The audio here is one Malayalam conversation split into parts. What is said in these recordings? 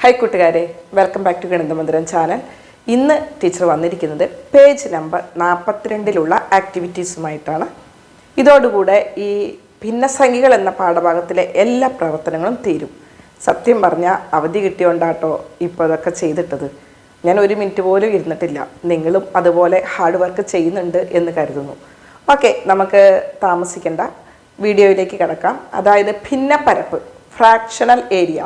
Hi കൂട്ടുകാരെ, വെൽക്കം ബാക്ക് ടു ഗണിതമന്ദിരം ചാനൽ. ഇന്ന് ടീച്ചർ വന്നിരിക്കുന്നത് പേജ് നമ്പർ 42ലുള്ള ആക്ടിവിറ്റീസുമായിട്ടാണ്. ഇതോടുകൂടെ ഈ ഭിന്നസംഖ്യകൾ എന്ന പാഠഭാഗത്തിലെ എല്ലാ പ്രവർത്തനങ്ങളും തീരും. സത്യം പറഞ്ഞാൽ അവധി കിട്ടിയോണ്ടാട്ടോ ഇപ്പോൾ ഇതൊക്കെ ചെയ്തിട്ടത്. ഞാൻ ഒരു മിനിറ്റ് പോലും ഇരുന്നിട്ടില്ല. നിങ്ങളും അതുപോലെ ഹാർഡ് വർക്ക് ചെയ്യുന്നുണ്ട് എന്ന് കരുതുന്നു. ഓക്കെ, നമുക്ക് താമസിക്കേണ്ട വീഡിയോയിലേക്ക് കിടക്കാം. അതായത് ഭിന്നപ്പരപ്പ്, ഫ്രാക്ഷണൽ ഏരിയ,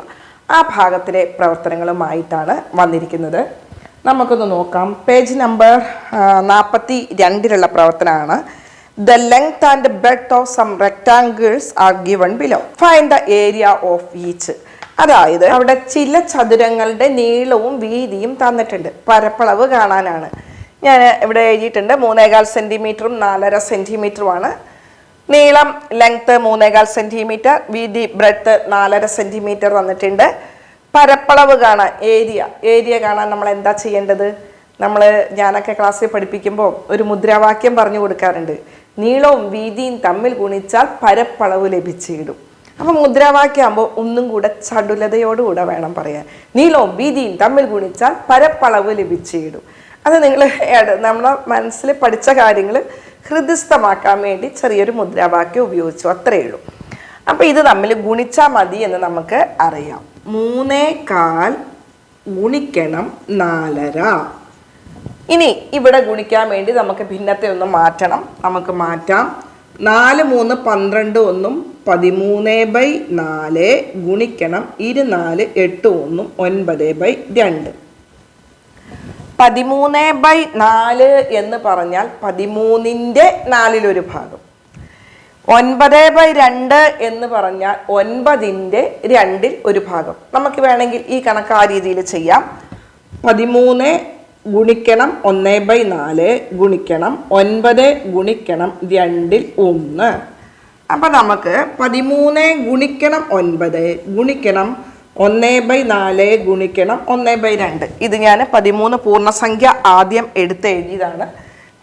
ആ ഭാഗത്തിലെ പ്രവർത്തനങ്ങളുമായിട്ടാണ് വന്നിരിക്കുന്നത്. നമുക്കൊന്ന് നോക്കാം. പേജ് നമ്പർ 42ലുള്ള പ്രവർത്തനമാണ്. The length and breadth of some rectangles are given below. Find the area of each. അതായത് അവിടെ ചില ചതുരങ്ങളുടെ നീളവും വീതിയും തന്നിട്ടുണ്ട്. പരപ്പളവ് കാണാനാണ്. ഞാൻ ഇവിടെ എഴുതിയിട്ടുണ്ട് 3.25 സെൻറ്റിമീറ്ററും 4.5 സെൻറ്റിമീറ്ററുമാണ്. നീളം ലെങ്ത്ത് 3.25 സെൻറ്റിമീറ്റർ, വീതി ബ്രെഡ്ത്ത് 4.5 സെൻറ്റിമീറ്റർ തന്നിട്ടുണ്ട്. പരപ്പളവ് കാണാൻ ഏരിയ കാണാൻ നമ്മൾ എന്താ ചെയ്യേണ്ടത്? ഞാനൊക്കെ ക്ലാസ്സിൽ പഠിപ്പിക്കുമ്പോൾ ഒരു മുദ്രാവാക്യം പറഞ്ഞു കൊടുക്കാറുണ്ട്. നീളവും വീതിയും തമ്മിൽ ഗുണിച്ചാൽ പരപ്പളവ് ലഭിച്ചിടും. അപ്പം മുദ്രാവാക്യം ആകുമ്പോൾ ഒന്നും കൂടെ ചടുലതയോടുകൂടെ വേണം പറയാൻ. നീളവും വീതിയും തമ്മിൽ ഗുണിച്ചാൽ പരപ്പളവ് ലഭിച്ചിടും. അത് നമ്മുടെ മനസ്സിൽ പഠിച്ച കാര്യങ്ങൾ ഹൃദിസ്ഥമാക്കാൻ വേണ്ടി ചെറിയൊരു മുദ്രാവാക്യം ഉപയോഗിച്ചു, അത്രയേ ഉള്ളൂ. അപ്പം ഇത് തമ്മിൽ ഗുണിച്ചാൽ മതി എന്ന് നമുക്ക് അറിയാം. 3.25 ഗുണിക്കണം 4.5. ഇനി ഇവിടെ ഗുണിക്കാൻ വേണ്ടി നമുക്ക് ഭിന്നത്തെ ഒന്ന് മാറ്റണം. നമുക്ക് മാറ്റാം. 4 3 12 1 13/4 ഗുണിക്കണം 24 8 1 9/2. 13/4 എന്ന് പറഞ്ഞാൽ 13ന്റെ 4 ഭാഗം. 9/2 എന്ന് പറഞ്ഞാൽ 9ന്റെ 2 ഭാഗം. നമുക്ക് വേണമെങ്കിൽ ഈ കണക്ക് ആ രീതിയിൽ ചെയ്യാം. 13 ഗുണിക്കണം 1/4 ഗുണിക്കണം 9 ഗുണിക്കണം 2 അപ്പം നമുക്ക് 13 ഗുണിക്കണം 9 ഗുണിക്കണം 1/4 ഗുണിക്കണം 1/2. ഇത് ഞാൻ 13 പൂർണ്ണസംഖ്യ ആദ്യം എഴുതിയതാണ്.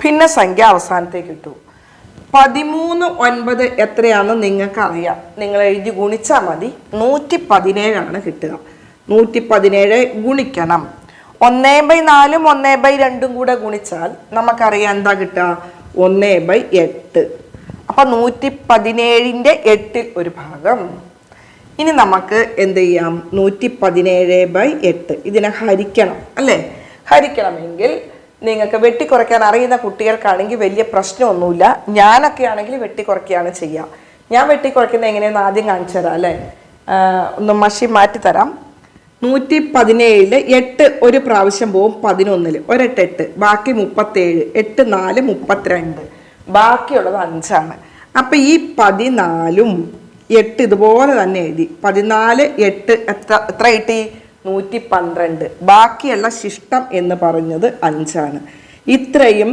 ഭിന്നസംഖ്യ അവസാനത്തേക്ക് ഇട്ടു. 13 9 എത്രയാണെന്ന് നിങ്ങൾക്ക് അറിയാം. നിങ്ങൾ എഴുതി ഗുണിച്ചാൽ മതി. 117 കിട്ടുക. 117 ഗുണിക്കണം 1/4 1/2 കൂടെ ഗുണിച്ചാൽ നമുക്കറിയാം എന്താ കിട്ടുക? 1/8. അപ്പം 117ന്റെ 8 ഭാഗം. ഇനി നമുക്ക് എന്ത് ചെയ്യാം? 117/8 ഇതിനെ ഹരിക്കണം അല്ലേ? ഹരിക്കണമെങ്കിൽ നിങ്ങൾക്ക് വെട്ടിക്കുറയ്ക്കാൻ അറിയുന്ന കുട്ടികൾക്കാണെങ്കിൽ വലിയ പ്രശ്നമൊന്നുമില്ല. ഞാനൊക്കെ ആണെങ്കിൽ വെട്ടിക്കുറയ്ക്കുകയാണ് ചെയ്യുക. ഞാൻ വെട്ടിക്കുറയ്ക്കുന്നത് എങ്ങനെയാണെന്ന് ആദ്യം കാണിച്ചു തരാം അല്ലേ? ഒന്ന് മഷി മാറ്റി തരാം. 117 8 ഒരു പ്രാവശ്യം പോവും 11, 1 8, ബാക്കി 37, 8 4 32, ബാക്കിയുള്ളത് 5ആണ്. അപ്പം ഈ 14ഉം 8 ഇതുപോലെ തന്നെ എഴുതി. 14 8 എത്ര കിട്ടി? 112. ബാക്കിയുള്ള ശിഷ്ടം എന്ന് പറഞ്ഞത് 5ആണ്. ഇത്രയും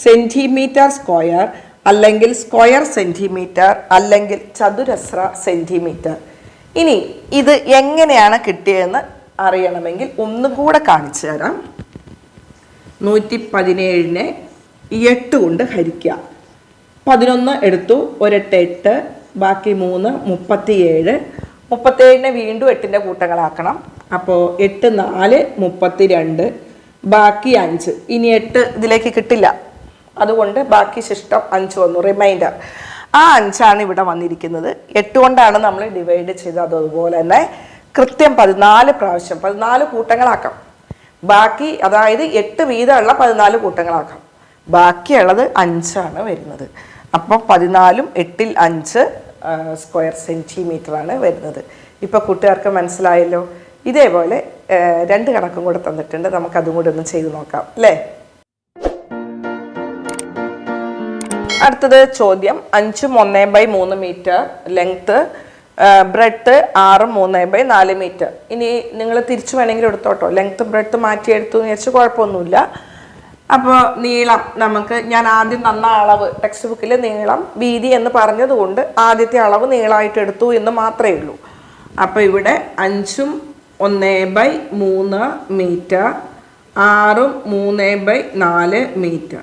സെൻറ്റിമീറ്റർ സ്ക്വയർ അല്ലെങ്കിൽ സ്ക്വയർ സെൻറ്റിമീറ്റർ അല്ലെങ്കിൽ ചതുരശ്ര സെൻറ്റിമീറ്റർ. ഇനി ഇത് എങ്ങനെയാണ് കിട്ടിയതെന്ന് അറിയണമെങ്കിൽ ഒന്നുകൂടെ കാണിച്ചു തരാം. 117നെ 8 കൊണ്ട് ഹരിക്കുക. 11 എടുത്തു, 1 8 8, ബാക്കി 3 37. 37നെ വീണ്ടും 8ന്റെ കൂട്ടങ്ങളാക്കണം. അപ്പോൾ 8 4 32, ബാക്കി 5. ഇനി 8 ഇതിലേക്ക് കിട്ടില്ല, അതുകൊണ്ട് ബാക്കി ശിഷ്ടം 5 വന്നു, റിമൈൻഡർ. ആ 5ആണ് ഇവിടെ വന്നിരിക്കുന്നത്. 8 കൊണ്ടാണ് നമ്മൾ ഡിവൈഡ് ചെയ്തത്. അതുപോലെ തന്നെ കൃത്യം 14 പ്രാവശ്യം 14 കൂട്ടങ്ങളാക്കാം. ബാക്കി അതായത് 8 വീതമുള്ള 14 കൂട്ടങ്ങളാക്കാം. ബാക്കിയുള്ളത് 5ആണ് വരുന്നത്. അപ്പോൾ 14ഉം 8ൽ 5 സ്ക്വയർ സെൻറ്റിമീറ്ററാണ് വരുന്നത്. ഇപ്പോൾ കൂട്ടുകാർക്ക് മനസ്സിലായല്ലോ. ഇതേപോലെ 2 കണക്കും കൂടെ തന്നിട്ടുണ്ട്. നമുക്കതും കൂടെ ഒന്ന് ചെയ്ത് നോക്കാം അല്ലേ? അടുത്തത് ചോദ്യം. 5ഉം 1/3 മീറ്റർ ലെങ്ത്ത്, ബ്രെഡ്ത്ത് 6ഉം 3/4 മീറ്റർ. ഇനി നിങ്ങൾ തിരിച്ചു വേണമെങ്കിൽ എടുത്തോട്ടോ. ലെങ്ത്ത് ബ്രെഡ്ത്ത് മാറ്റിയെടുത്തു എന്ന് വെച്ചാൽ കുഴപ്പമൊന്നുമില്ല. അപ്പോൾ നീളം നമുക്ക് ഞാൻ ആദ്യം തന്ന അളവ് ടെക്സ്റ്റ് ബുക്കിൽ നീളം വീതി എന്ന് പറഞ്ഞതുകൊണ്ട് ആദ്യത്തെ അളവ് നീളമായിട്ട് എടുത്തു എന്ന് മാത്രമേ ഉള്ളൂ. അപ്പോൾ ഇവിടെ 5ഉം 1/3 മീറ്റർ, 6ഉം 3/4 മീറ്റർ.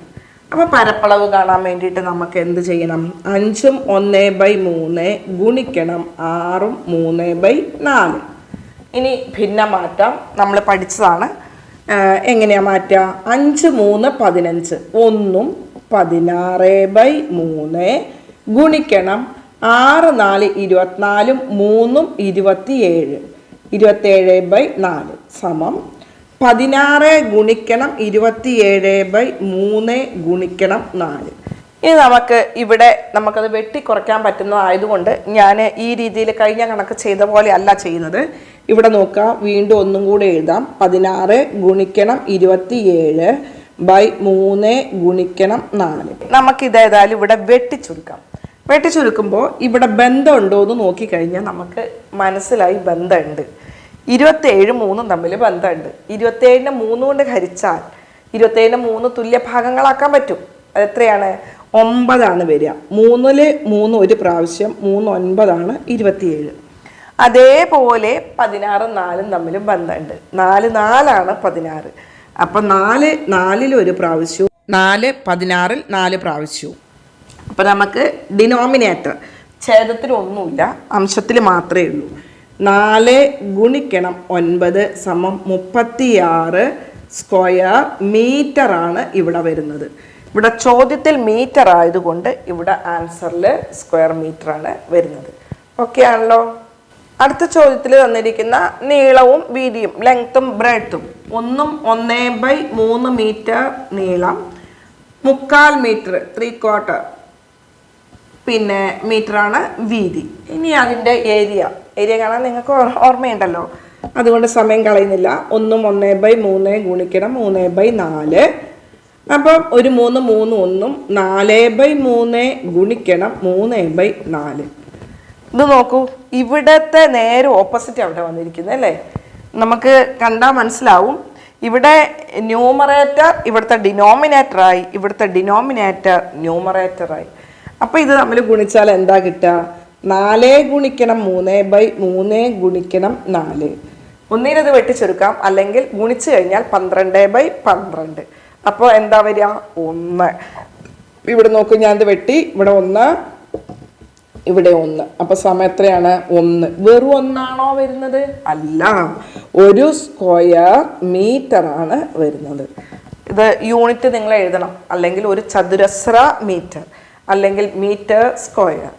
അപ്പോൾ പരപ്പളവ് കാണാൻ വേണ്ടിയിട്ട് നമുക്ക് എന്ത് ചെയ്യണം? 5ഉം 1/3 ഗുണിക്കണം 6ഉം 3/4. ഇനി ഭിന്നം മാറ്റാം. നമ്മൾ പഠിച്ചതാണ്. എങ്ങനെയാ മാറ്റുക? 5 3 15 1 16/3 ഗുണിക്കണം 6 4 24 3 27 27/4 സമം 16 ഗുണിക്കണം 27/3 ഗുണിക്കണം 4. ഇനി നമുക്കത് വെട്ടിക്കുറയ്ക്കാൻ പറ്റുന്നതായതുകൊണ്ട് ഞാൻ ഈ രീതിയിൽ കഴിഞ്ഞ കണക്ക് ചെയ്ത പോലെ അല്ല ചെയ്യുന്നത്. ഇവിടെ നോക്കാം, വീണ്ടും ഒന്നും കൂടെ എഴുതാം. 16 ഗുണിക്കണം 27/3 ഗുണിക്കണം 4. നമുക്കിതേതായാലും ഇവിടെ വെട്ടിച്ചുരുക്കാം. വെട്ടിച്ചുരുക്കുമ്പോൾ ഇവിടെ ബന്ധമുണ്ടോ എന്ന് നോക്കിക്കഴിഞ്ഞാൽ നമുക്ക് മനസ്സിലായി ബന്ധമുണ്ട്. 27 3 തമ്മിൽ ബന്ധമുണ്ട്. 27നെ 3 കൊണ്ട് ഹരിച്ചാൽ 27നെ 3 തുല്യ ഭാഗങ്ങളാക്കാൻ പറ്റും. അതെത്രയാണ്? 9 വരിക. 3 3 ഒരു പ്രാവശ്യം, 3 9 27. അതേപോലെ 16 4 തമ്മിൽ ബന്ധമുണ്ട്. 4 4 16. അപ്പം 4 4 ഒരു പ്രാവശ്യവും 4 16 4 പ്രാവശ്യവും. അപ്പം നമുക്ക് ഡിനോമിനേറ്റർ ഛേദത്തിൽ ഒന്നുമില്ല, അംശത്തിൽ മാത്രമേ ഉള്ളൂ. 4 ഗുണിക്കണം 9 സമം 36 സ്ക്വയർ മീറ്ററാണ് ഇവിടെ വരുന്നത്. ഇവിടെ ചോദ്യത്തിൽ മീറ്റർ ആയതുകൊണ്ട് ഇവിടെ ആൻസറിൽ സ്ക്വയർ മീറ്ററാണ് വരുന്നത്. ഓക്കെ ആണല്ലോ. അടുത്ത ചോദ്യത്തിൽ തന്നിരിക്കുന്ന നീളവും വീതിയും, ലെങ്ത്തും ബ്രെഡ്ത്തും. 1/3 മീറ്റർ നീളം, 3/4 മീറ്റർ 3/4 പിന്നെ മീറ്ററാണ് വീതി. ഇനി അതിൻ്റെ ഏരിയ കാണാൻ നിങ്ങൾക്ക് ഓർമ്മയുണ്ടല്ലോ, അതുകൊണ്ട് സമയം കളയുന്നില്ല. 1/3 ഗുണിക്കണം 3/4. അപ്പം ഒരു 3 3 1 4/3 ഗുണിക്കണം 3/4. ഇത് നോക്കൂ, ഇവിടത്തെ നേരെ ഓപ്പോസിറ്റ് അവിടെ വന്നിരിക്കുന്നത് അല്ലേ? നമുക്ക് കണ്ടാൽ മനസ്സിലാവും. ഇവിടെ ന്യൂമറേറ്റർ ഇവിടുത്തെ ഡിനോമിനേറ്ററായി, ഇവിടുത്തെ ഡിനോമിനേറ്റർ ന്യൂമറേറ്ററായി. അപ്പോൾ ഇത് തമ്മിൽ ഗുണിച്ചാൽ എന്താ കിട്ടുക? 4 ഗുണിക്കണം 3/3 ഗുണിക്കണം 4. ഒന്നിനത് വെട്ടിച്ചെടുക്കാം, അല്ലെങ്കിൽ ഗുണിച്ച് കഴിഞ്ഞാൽ 12/12. അപ്പോൾ എന്താ വരിക? 1. ഇവിടെ നോക്കൂ, ഞാൻ ഇത് വെട്ടി, ഇവിടെ 1 ഇവിടെ 1. അപ്പോൾ സമയം എത്രയാണ്? 1. വെറും 1 വരുന്നത്? അല്ല, ഒരു സ്ക്വയർ മീറ്ററാണ് വരുന്നത്. ഇത് യൂണിറ്റ് നിങ്ങൾ എഴുതണം, അല്ലെങ്കിൽ ഒരു ചതുരശ്ര മീറ്റർ അല്ലെങ്കിൽ മീറ്റർ സ്ക്വയർ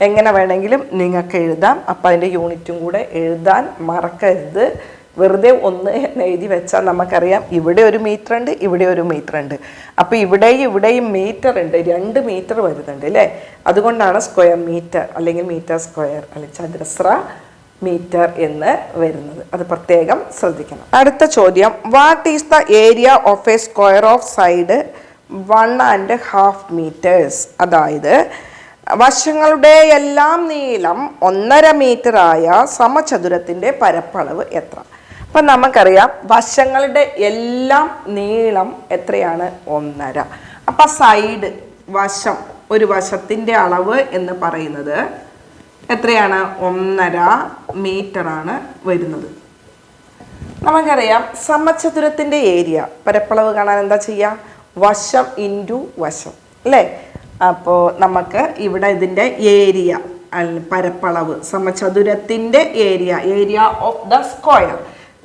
എങ്ങനെ വേണമെങ്കിലും നിങ്ങൾക്ക് എഴുതാം. അപ്പം അതിൻ്റെ യൂണിറ്റും കൂടെ എഴുതാൻ മറക്കരുത്. വെറുതെ 1 എഴുതി വെച്ചാൽ നമുക്കറിയാം ഇവിടെ ഒരു മീറ്റർ ഉണ്ട്, ഇവിടെ ഒരു മീറ്റർ ഉണ്ട്. അപ്പോൾ ഇവിടെയും മീറ്റർ ഉണ്ട്, 2 മീറ്റർ വരുന്നുണ്ട് അല്ലേ? അതുകൊണ്ടാണ് സ്ക്വയർ മീറ്റർ അല്ലെങ്കിൽ മീറ്റർ സ്ക്വയർ അല്ലെങ്കിൽ ചതുരശ്ര മീറ്റർ എന്ന് വരുന്നത്. അത് പ്രത്യേകം ശ്രദ്ധിക്കണം. അടുത്ത ചോദ്യം, what is the area of a square of side 1.5 metres? അതായത് വശങ്ങളുടെ എല്ലാം നീളം 1.5 മീറ്ററായ സമചതുരത്തിൻ്റെ പരപ്പളവ് എത്ര? അപ്പം നമുക്കറിയാം വശങ്ങളുടെ എല്ലാം നീളം എത്രയാണ്? 1.5. അപ്പം സൈഡ് വശം, ഒരു വശത്തിൻ്റെ അളവ് എന്ന് പറയുന്നത് എത്രയാണ്? 1.5 മീറ്ററാണ് വരുന്നത്. നമുക്കറിയാം സമചതുരത്തിൻ്റെ ഏരിയ പരപ്പളവ് കാണാൻ എന്താ ചെയ്യുക? വശം ഇൻറ്റു വശം അല്ലേ? അപ്പോൾ നമുക്ക് ഇവിടെ ഇതിൻ്റെ ഏരിയ പരപ്പളവ്, സമചതുരത്തിൻ്റെ ഏരിയ ഓഫ് ദ സ്ക്വയർ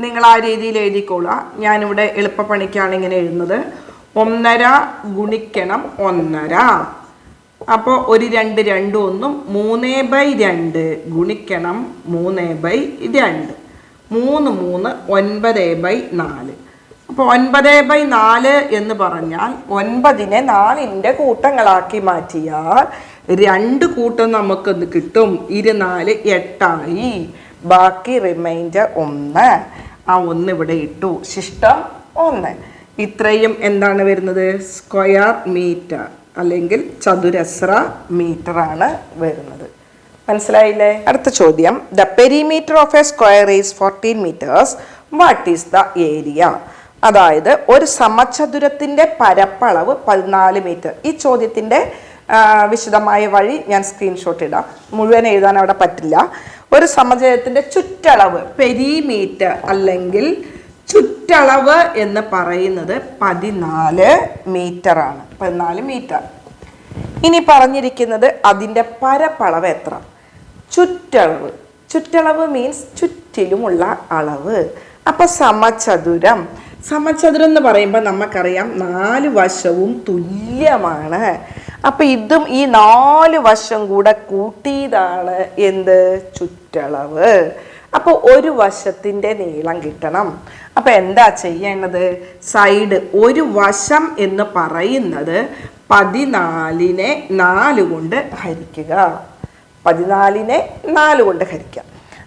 നിങ്ങൾ ആ രീതിയിൽ എഴുതിക്കോളാം. ഞാനിവിടെ എളുപ്പപ്പണിക്കാണ് ഇങ്ങനെ എഴുതുന്നത്. 1.5 ഗുണിക്കണം 1.5. അപ്പോൾ ഒരു 2 2 1 3/2 ഗുണിക്കണം 3/2 3 3 9/4. അപ്പോൾ 9/4 എന്ന് പറഞ്ഞാൽ 9നെ 4ൻ്റെ കൂട്ടങ്ങളാക്കി മാറ്റിയാൽ 2 കൂട്ടം നമുക്കൊന്ന് കിട്ടും. 24 8 ബാക്കി റിമൈൻഡർ 1. ആ 1 ഇവിടെ ഇട്ടു, ശിഷ്ടം 1. ഇത്രയും എന്താണ് വരുന്നത്? സ്ക്വയർ മീറ്റർ അല്ലെങ്കിൽ ചതുരശ്ര മീറ്റർ ആണ് വരുന്നത്. മനസ്സിലായില്ലേ? അടുത്ത ചോദ്യം, the perimeter of a square is 14 metres. What is the area? അതായത് ഒരു സമചതുരത്തിൻ്റെ പരപ്പളവ് 14 മീറ്റർ. ഈ ചോദ്യത്തിൻ്റെ വിശദമായ വഴി ഞാൻ സ്ക്രീൻഷോട്ട് ഇടാം, മുഴുവൻ എഴുതാൻ അവിടെ പറ്റില്ല. ഒരു സമചതുരത്തിൻ്റെ ചുറ്റളവ് പെരിമീറ്റർ അല്ലെങ്കിൽ ചുറ്റളവ് എന്ന് പറയുന്നത് 14 മീറ്ററാണ്. 14 മീറ്റർ. ഇനി പറഞ്ഞിരിക്കുന്നത് അതിൻ്റെ പരപ്പളവ് എത്ര? ചുറ്റളവ് ചുറ്റളവ് മീൻസ് ചുറ്റിലുമുള്ള അളവ്. അപ്പോൾ സമചതുരം എന്ന് പറയുമ്പോൾ നമുക്കറിയാം 4 വശവും തുല്യമാണ്. അപ്പം ഇതും ഈ 4 വശം കൂടെ കൂട്ടിയതാണ് എന്ത്? ചുറ്റളവ്. അപ്പോൾ ഒരു വശത്തിൻ്റെ നീളം കിട്ടണം. അപ്പം എന്താ ചെയ്യേണ്ടത്? സൈഡ് ഒരു വശം എന്ന് പറയുന്നത് 14നെ 4 കൊണ്ട് ഹരിക്കുക. 14നെ 4 കൊണ്ട് ഹരിക്കാം.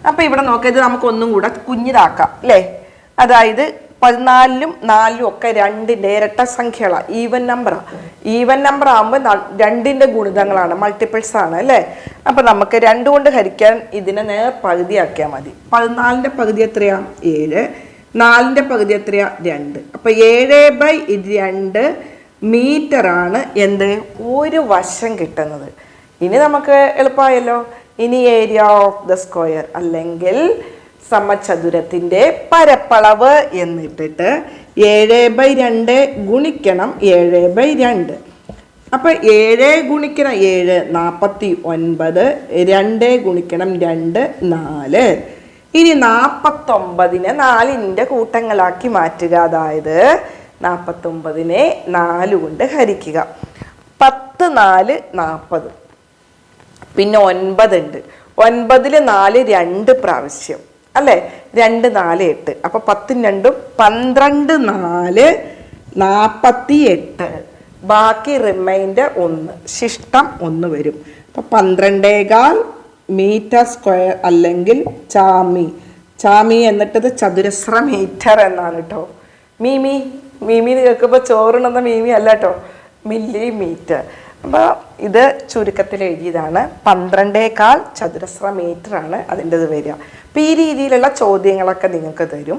അപ്പം ഇവിടെ നോക്കിയത് നമുക്ക് ഒന്നും കൂടെ കുഞ്ഞിതാക്കാം അല്ലേ? അതായത് 14ലും 4ലും ഒക്കെ 2ൻ്റെ ഇരട്ട സംഖ്യകളാണ്, ഈവൻ നമ്പർ ആകുമ്പോൾ 2ൻ്റെ ഗുണിതങ്ങളാണ്, മൾട്ടിപ്പിൾസ് ആണ് അല്ലേ? അപ്പം നമുക്ക് 2 കൊണ്ട് ഹരിക്കാൻ ഇതിനെ നേർ പകുതിയാക്കിയാൽ മതി. 14ൻ്റെ പകുതി എത്രയാ? 7. 4ൻ്റെ പകുതി എത്രയാ? 2. അപ്പം 7/2 മീറ്ററാണ് എന്ത്? ഒരു വശം കിട്ടുന്നത്. ഇനി നമുക്ക് എളുപ്പമായല്ലോ. ഇനി ഏരിയ ഓഫ് ദ സ്ക്വയർ അല്ലെങ്കിൽ സമചതുരത്തിൻ്റെ പരപ്പളവ് എന്നിട്ടിട്ട് 7/2 ഗുണിക്കണം 7/2. അപ്പം 7 ഗുണിക്കണം 7 49, 2 ഗുണിക്കണം 2 4. ഇനി 49നെ 4ൻ്റെ കൂട്ടങ്ങളാക്കി മാറ്റുക. അതായത് 49നെ 4 കൊണ്ട് ഹരിക്കുക. 10 4 40. പിന്നെ 9 ഉണ്ട്. 9ൽ 4 2 പ്രാവശ്യം അല്ലേ? 2 4 8. അപ്പോൾ 10 2 12 4 48. ബാക്കി റിമൈൻഡർ 1, ശിഷ്ടം 1 വരും. അപ്പോൾ 12.25 മീറ്റർ സ്ക്വയർ അല്ലെങ്കിൽ ചാമി എന്നിട്ടത് ചതുരശ്ര മീറ്റർ എന്നാണ് കേട്ടോ. മീമി കേൾക്കുമ്പോൾ ചോറുണ്ടെന്ന മീമി അല്ല കേട്ടോ, മില്ലിമീറ്റർ. അപ്പോൾ ഇത് ചുരുക്കത്തിൽ എഴുതിയതാണ്. 12.25 ചതുരശ്ര മീറ്ററാണ് അതിൻ്റെത് വരിക. അപ്പോൾ ഈ രീതിയിലുള്ള ചോദ്യങ്ങളൊക്കെ നിങ്ങൾക്ക് തരും.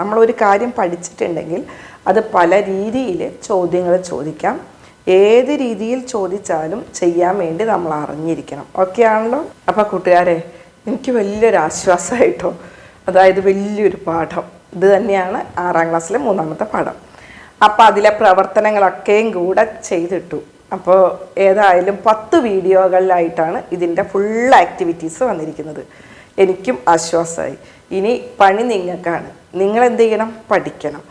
നമ്മളൊരു കാര്യം പഠിച്ചിട്ടുണ്ടെങ്കിൽ അത് പല രീതിയിൽ ചോദ്യങ്ങൾ ചോദിക്കാം. ഏത് രീതിയിൽ ചോദിച്ചാലും ചെയ്യാൻ വേണ്ടി നമ്മൾ അറിഞ്ഞിരിക്കണം. ഓക്കെ ആണല്ലോ? അപ്പോൾ കൂട്ടുകാരെ, എനിക്ക് വലിയൊരു ആശ്വാസമായിട്ടോ. അതായത് വലിയൊരു പാഠം ഇത് തന്നെയാണ് 6ാം ക്ലാസ്സിലെ 3ാമത്തെ പാഠം. അപ്പോൾ അതിലെ പ്രവർത്തനങ്ങളൊക്കെയും കൂടെ ചെയ്തിട്ടു. അപ്പോൾ ഏതായാലും 10 വീഡിയോകളിലായിട്ടാണ് ഇതിൻ്റെ ഫുൾ ആക്ടിവിറ്റീസ് വന്നിരിക്കുന്നത്. എനിക്കും ആശ്വാസമായി. ഇനി പണി നിങ്ങൾക്കാണ്. നിങ്ങൾ എന്ത് ചെയ്യണം? പഠിക്കണം.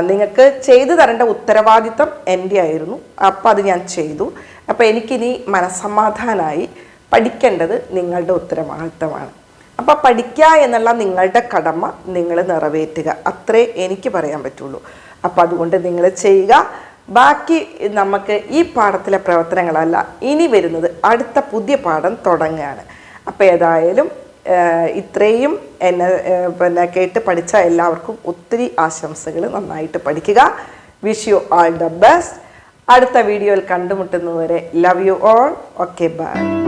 നിങ്ങൾക്ക് ചെയ്തു തരേണ്ട ഉത്തരവാദിത്തം എൻ്റെ ആയിരുന്നു. അപ്പോൾ അത് ഞാൻ ചെയ്തു. അപ്പോൾ എനിക്കിനി മനസ്സമാധാനമായി. പഠിക്കേണ്ടത് നിങ്ങളുടെ ഉത്തരവാദിത്തമാണ്. അപ്പോൾ പഠിക്കുക എന്നുള്ള നിങ്ങളുടെ കടമ നിങ്ങൾ നിറവേറ്റുക, അത്രേ എനിക്ക് പറയാൻ പറ്റുള്ളൂ. അപ്പോൾ അതുകൊണ്ട് നിങ്ങൾ ചെയ്യുക. ബാക്കി നമുക്ക് ഈ പാഠത്തിലെ പ്രവർത്തനങ്ങളല്ല, ഇനി വരുന്നത് അടുത്ത പുതിയ പാഠം തുടങ്ങുകയാണ്. അപ്പോൾ ഏതായാലും ഇത്രയും എന്നെ കേട്ട് പഠിച്ച എല്ലാവർക്കും ഒത്തിരി ആശംസകൾ. നന്നായിട്ട് പഠിക്കുക. Wish you all the best. അടുത്ത വീഡിയോയിൽ കണ്ടുമുട്ടുന്നതുവരെ love you all. Okay, by.